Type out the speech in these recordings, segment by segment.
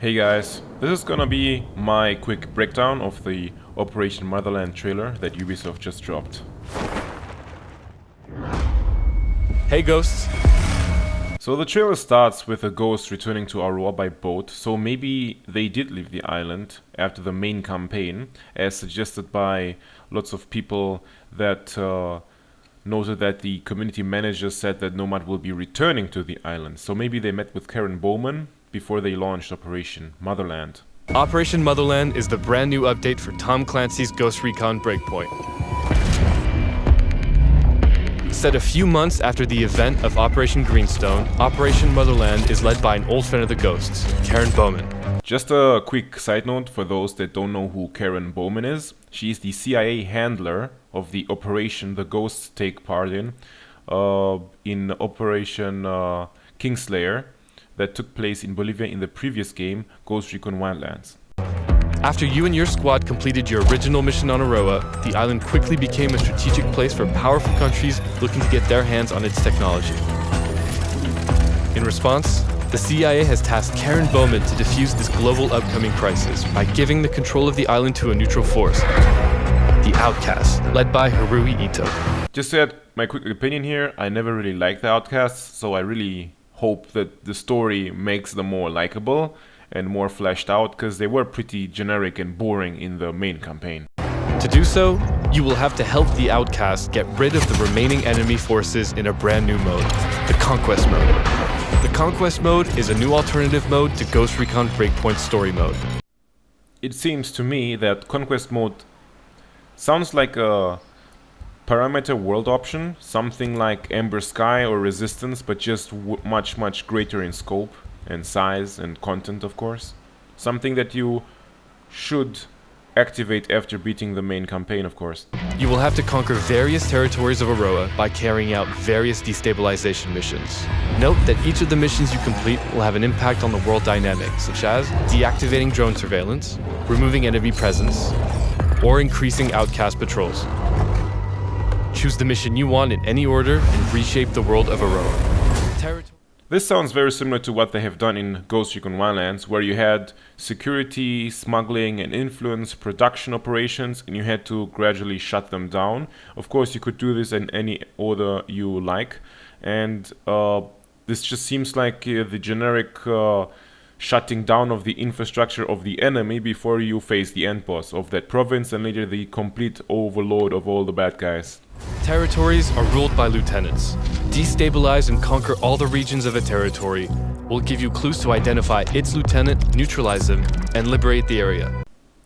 Hey guys, this is gonna be my quick breakdown of the Operation Motherland trailer that Ubisoft just dropped. Hey Ghosts! So the trailer starts with a ghost returning to Aurora by boat, so maybe they did leave the island after the main campaign, as suggested by lots of people that noted that the community manager said that Nomad will be returning to the island. So maybe they met with Karen Bowman before they launched Operation Motherland. Operation Motherland is the brand new update for Tom Clancy's Ghost Recon Breakpoint. Set a few months after the event of Operation Greenstone, Operation Motherland is led by an old friend of the Ghosts, Karen Bowman. Just a quick side note for those that don't know who Karen Bowman is. She is the CIA handler of the operation the Ghosts take part in Operation Kingslayer that took place in Bolivia in the previous game, Ghost Recon Wildlands. After you and your squad completed your original mission on Aroa, the island quickly became a strategic place for powerful countries looking to get their hands on its technology. In response, the CIA has tasked Karen Bowman to defuse this global upcoming crisis by giving the control of the island to a neutral force, the Outcasts, led by Harui Ito. Just to add my quick opinion here, I never really liked the Outcasts, so I really hope that the story makes them more likable and more fleshed out, because they were pretty generic and boring in the main campaign. To do so, you will have to help the Outcasts get rid of the remaining enemy forces in a brand new mode, the Conquest Mode. The Conquest Mode is a new alternative mode to Ghost Recon Breakpoint story mode. It seems to me that Conquest Mode sounds like a parameter world option, something like Ember Sky or Resistance, but just much greater in scope and size and content, of course. Something that you should activate after beating the main campaign, of course. You will have to conquer various territories of Aroa by carrying out various destabilization missions. Note that each of the missions you complete will have an impact on the world dynamics, such as deactivating drone surveillance, removing enemy presence, or increasing outcast patrols. Choose the mission you want in any order and reshape the world of Aroa. This sounds very similar to what they have done in Ghost Recon Wildlands, where you had security, smuggling and influence production operations, and you had to gradually shut them down. Of course, you could do this in any order you like, and this just seems like the generic shutting down of the infrastructure of the enemy before you face the end boss of that province and later the complete overload of all the bad guys. Territories are ruled by lieutenants. Destabilize and conquer all the regions of a territory will give you clues to identify its lieutenant, neutralize them, and liberate the area.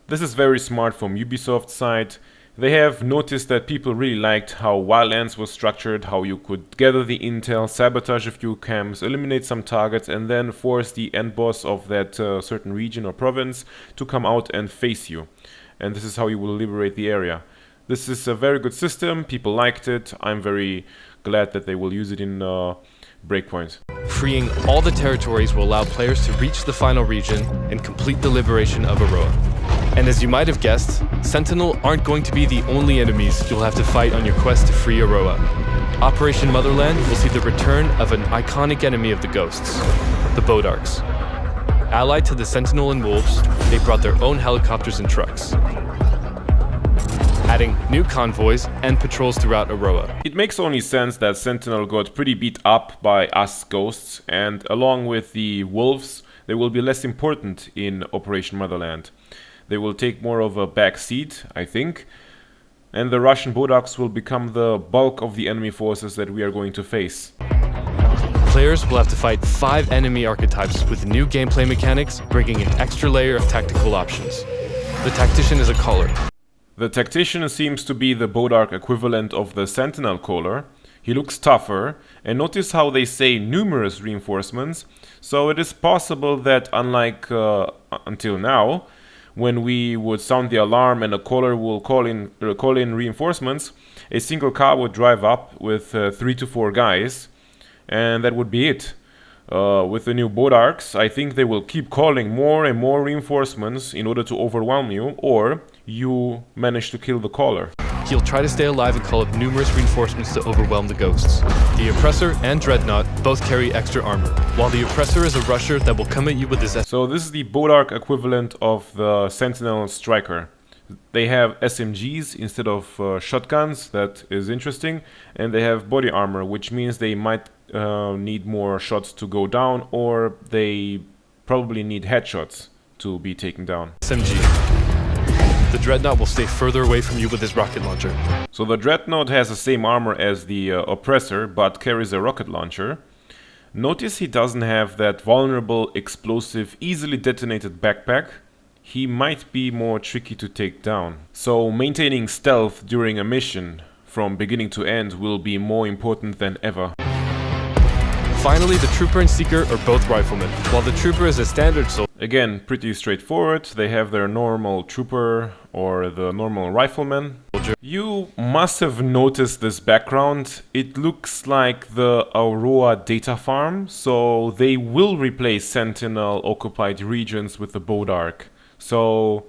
This is very smart from Ubisoft's side. They have noticed that people really liked how Wildlands was structured, how you could gather the intel, sabotage a few camps, eliminate some targets, and then force the end boss of that certain region or province to come out and face you. And this is how you will liberate the area. This is a very good system, people liked it. I'm very glad that they will use it in Breakpoint. Freeing all the territories will allow players to reach the final region and complete the liberation of Aroa. And as you might have guessed, Sentinel aren't going to be the only enemies you'll have to fight on your quest to free Aroa. Operation Motherland will see the return of an iconic enemy of the Ghosts, the Bodarks. Allied to the Sentinel and Wolves, they brought their own helicopters and trucks, adding new convoys and patrols throughout Aroa. It makes only sense that Sentinel got pretty beat up by us Ghosts, and along with the Wolves, they will be less important in Operation Motherland. They will take more of a back seat, I think, and the Russian Bodarks will become the bulk of the enemy forces that we are going to face. Players will have to fight 5 enemy archetypes with new gameplay mechanics, bringing an extra layer of tactical options. The Tactician is a caller. The Tactician seems to be the Bodark equivalent of the Sentinel caller. He looks tougher, and notice how they say numerous reinforcements, so it is possible that unlike until now, when we would sound the alarm and a caller will call in reinforcements, a single car would drive up with 3 to 4 guys, and that would be it. With the new Bodarks, I think they will keep calling more and more reinforcements in order to overwhelm you, or you manage to kill the caller. he'll try to stay alive and call up numerous reinforcements to overwhelm the ghosts. The Oppressor and Dreadnought both carry extra armor, while the Oppressor is a rusher that will come at you with his... So this is the Bodark equivalent of the Sentinel Striker. They have SMGs instead of shotguns, that is interesting, and they have body armor, which means they might need more shots to go down, or they probably need headshots to be taken down. SMG. The Dreadnought will stay further away from you with his rocket launcher. So the Dreadnought has the same armor as the Oppressor, but carries a rocket launcher. Notice he doesn't have that vulnerable, explosive, easily detonated backpack. He might be more tricky to take down. So maintaining stealth during a mission from beginning to end will be more important than ever. Finally, the Trooper and Seeker are both riflemen, while the Trooper is a standard soldier. Again, pretty straightforward. They have their normal Trooper or the normal Rifleman. You must have noticed this background. It looks like the Aurora data farm, so they will replace Sentinel occupied regions with the Bodark. So,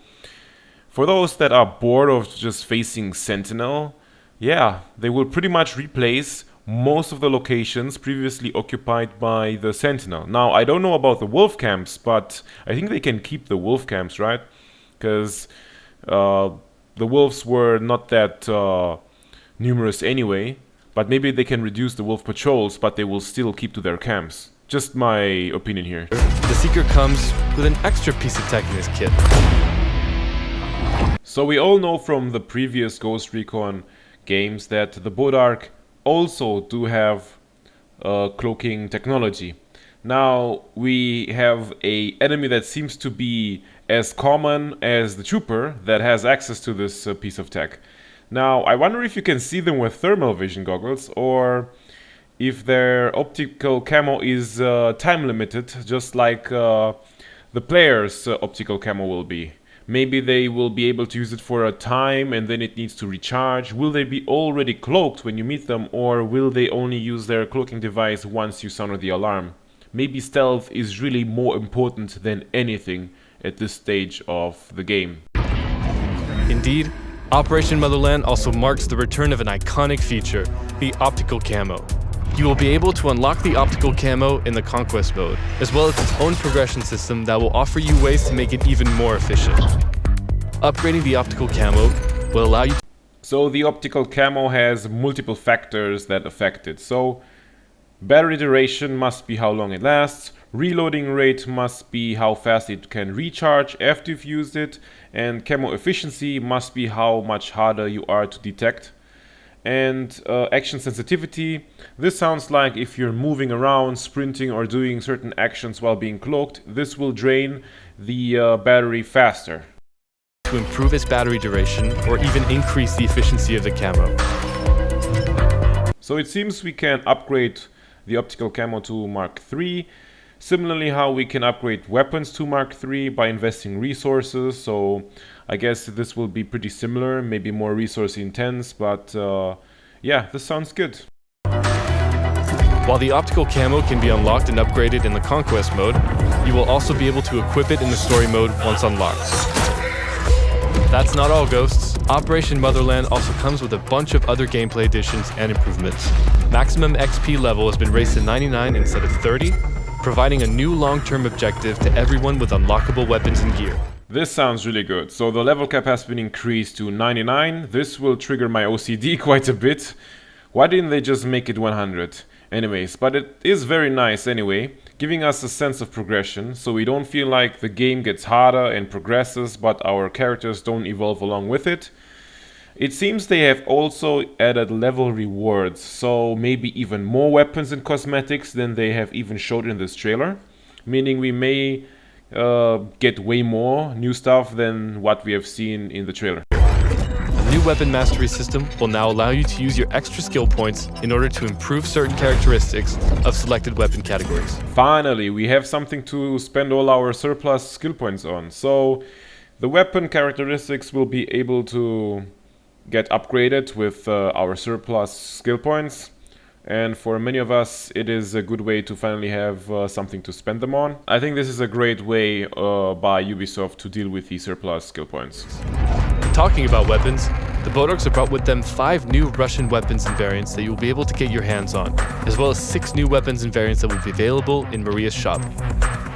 for those that are bored of just facing Sentinel, yeah, they will pretty much replace most of the locations previously occupied by the Sentinel. Now, I don't know about the wolf camps, but I think they can keep the wolf camps, right? Because the wolves were not that numerous anyway, but maybe they can reduce the wolf patrols, but they will still keep to their camps. Just my opinion here. The Seeker comes with an extra piece of tech in his kit. So we all know from the previous Ghost Recon games that the Bodark also do have cloaking technology. Now we have a enemy that seems to be as common as the Trooper that has access to this piece of tech. Now I wonder if you can see them with thermal vision goggles, or if their optical camo is time limited, just like the player's optical camo will be. Maybe they will be able to use it for a time and then it needs to recharge. Will they be already cloaked when you meet them, or will they only use their cloaking device once you sound the alarm? Maybe stealth is really more important than anything at this stage of the game. Indeed, Operation Motherland also marks the return of an iconic feature, the Optical Camo. You will be able to unlock the Optical Camo in the Conquest Mode, as well as its own progression system that will offer you ways to make it even more efficient. Upgrading the Optical Camo will allow you to... So the Optical Camo has multiple factors that affect it. So battery duration must be how long it lasts, reloading rate must be how fast it can recharge after you've used it, and camo efficiency must be how much harder you are to detect. And action sensitivity, this sounds like if you're moving around, sprinting, or doing certain actions while being cloaked, this will drain the battery faster. To improve its battery duration or even increase the efficiency of the camo. So it seems we can upgrade the Optical Camo to Mark III. Similarly, how we can upgrade weapons to Mark III by investing resources. So I guess this will be pretty similar, maybe more resource intense, but yeah, this sounds good. While the Optical Camo can be unlocked and upgraded in the Conquest Mode, you will also be able to equip it in the Story Mode once unlocked. That's not all, Ghosts. Operation Motherland also comes with a bunch of other gameplay additions and improvements. Maximum XP level has been raised to 99 instead of 30, providing a new long-term objective to everyone with unlockable weapons and gear. This sounds really good. So the level cap has been increased to 99. This will trigger my OCD quite a bit. Why didn't they just make it 100? Anyways, but it is very nice anyway, giving us a sense of progression, so we don't feel like the game gets harder and progresses, but our characters don't evolve along with it. It seems they have also added level rewards, so maybe even more weapons and cosmetics than they have even showed in this trailer, meaning we may get way more new stuff than what we have seen in the trailer. The new weapon mastery system will now allow you to use your extra skill points in order to improve certain characteristics of selected weapon categories. Finally, we have something to spend all our surplus skill points on. So the weapon characteristics will be able to get upgraded with our surplus skill points. And for many of us, it is a good way to finally have something to spend them on. I think this is a great way by Ubisoft to deal with the surplus skill points. Talking about weapons, The Bodarks have brought with them 5 new Russian weapons and variants that you'll be able to get your hands on, as well as 6 new weapons and variants that will be available in Maria's shop.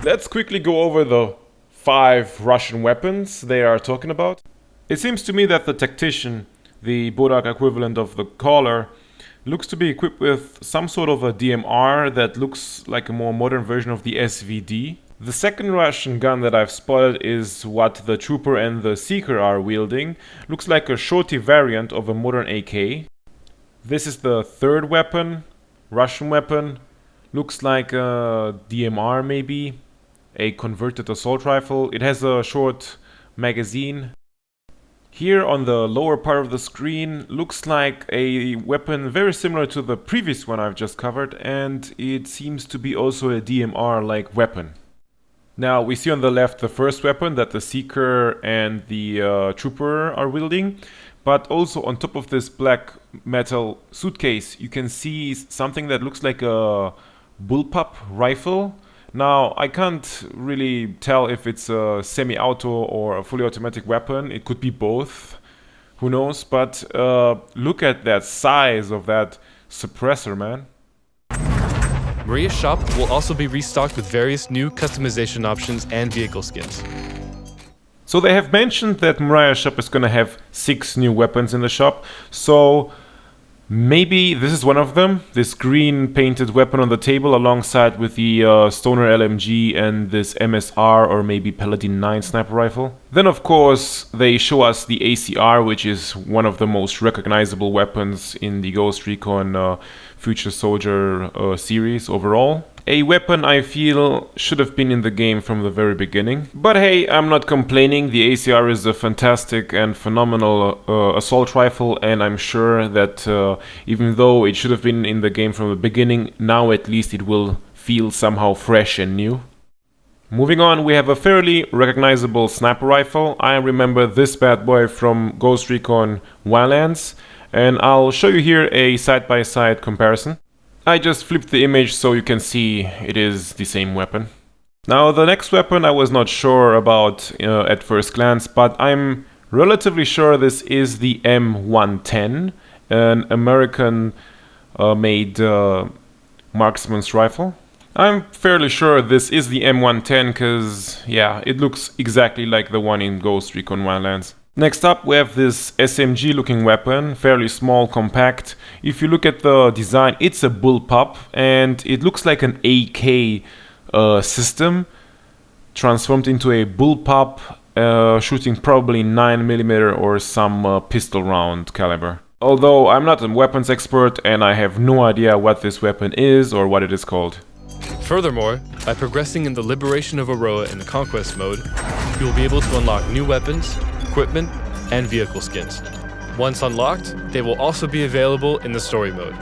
Let's quickly go over the 5 Russian weapons they are talking about. It seems to me that the Tactician, the Bodark equivalent of the Caller, looks to be equipped with some sort of a DMR that looks like a more modern version of the SVD. The second Russian gun that I've spotted is what the Trooper and the Seeker are wielding. Looks like a shorty variant of a modern AK. This is the third weapon, Russian weapon. Looks like a DMR maybe, a converted assault rifle. It has a short magazine. Here on the lower part of the screen looks like a weapon very similar to the previous one I've just covered, and it seems to be also a DMR-like weapon. Now we see on the left the first weapon that the Seeker and the Trooper are wielding, but also on top of this black metal suitcase you can see something that looks like a bullpup rifle. Now I can't really tell if it's a semi-auto or a fully automatic weapon. It could be both, who knows, but look at that size of that suppressor, man. Maria's shop will also be restocked with various new customization options and vehicle skins. So they have mentioned that Maria's shop is gonna have 6 new weapons in the shop, so maybe this is one of them, this green painted weapon on the table alongside with the Stoner LMG and this MSR or maybe Paladin 9 sniper rifle. Then of course they show us the ACR, which is one of the most recognizable weapons in the Ghost Recon Future Soldier series overall. A weapon I feel should have been in the game from the very beginning. But hey, I'm not complaining. The ACR is a fantastic and phenomenal assault rifle, and I'm sure that even though it should have been in the game from the beginning, now at least it will feel somehow fresh and new. Moving on, we have a fairly recognizable sniper rifle. I remember this bad boy from Ghost Recon Wildlands, and I'll show you here a side-by-side comparison. I just flipped the image so you can see it is the same weapon. Now the next weapon I was not sure about at first glance, but I'm relatively sure this is the M110, an American made marksman's rifle. I'm fairly sure this is the M110 because, yeah, it looks exactly like the one in Ghost Recon Wildlands. Next up we have this SMG looking weapon, fairly small, compact. If you look at the design, it's a bullpup and it looks like an AK system transformed into a bullpup shooting probably 9mm or some pistol round caliber. Although I'm not a weapons expert and I have no idea what this weapon is or what it is called. Furthermore, by progressing in the Liberation of Aroa in the Conquest Mode, you will be able to unlock new weapons, equipment, and vehicle skins. Once unlocked, they will also be available in the story mode.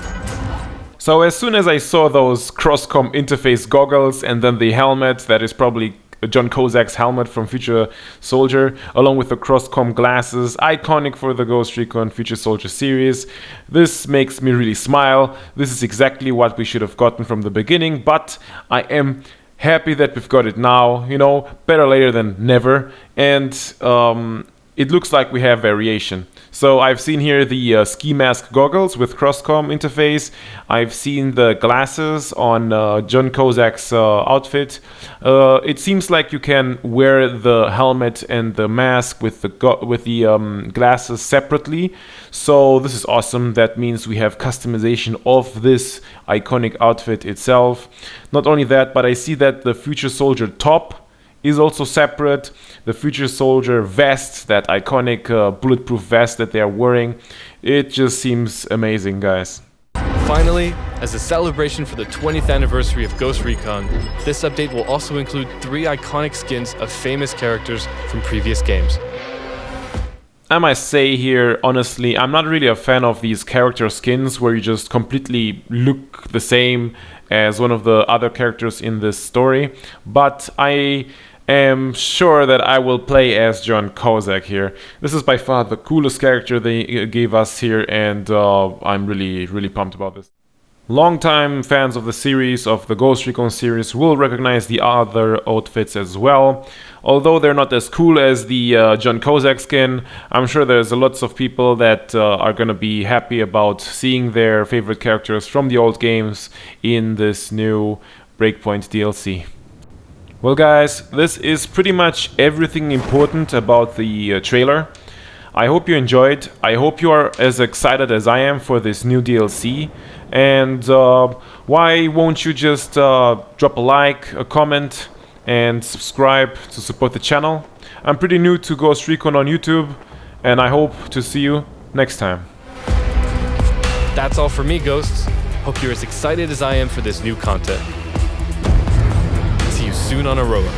So as soon as I saw those cross-com interface goggles and then the helmet that is probably John Kozak's helmet from Future Soldier, along with the cross-com glasses, iconic for the Ghost Recon Future Soldier series, this makes me really smile. This is exactly what we should have gotten from the beginning, but I am happy that we've got it now, you know, better later than never, and it looks like we have variation. So I've seen here the ski mask goggles with cross-com interface. I've seen the glasses on John Kozak's outfit. It seems like you can wear the helmet and the mask with the glasses separately. So this is awesome. That means we have customization of this iconic outfit itself. Not only that, but I see that the Future Soldier top is also separate. The Future Soldier vest, that iconic bulletproof vest that they are wearing, it just seems amazing, guys. Finally, as a celebration for the 20th anniversary of Ghost Recon, this update will also include 3 iconic skins of famous characters from previous games. I must say here, honestly, I'm not really a fan of these character skins where you just completely look the same as one of the other characters in this story, but I am sure that I will play as John Kozak here. This is by far the coolest character they gave us here, and I'm really pumped about this. Longtime fans of the series, of the Ghost Recon series, will recognize the other outfits as well. Although they're not as cool as the John Kozak skin, I'm sure there's lots of people that are gonna be happy about seeing their favorite characters from the old games in this new Breakpoint DLC. Well guys, this is pretty much everything important about the trailer. I hope you enjoyed. I hope you are as excited as I am for this new DLC. And why won't you just drop a like, a comment, and subscribe to support the channel? I'm pretty new to Ghost Recon on YouTube, and I hope to see you next time. That's all for me, Ghosts. Hope you're as excited as I am for this new content. See you soon on Aroa.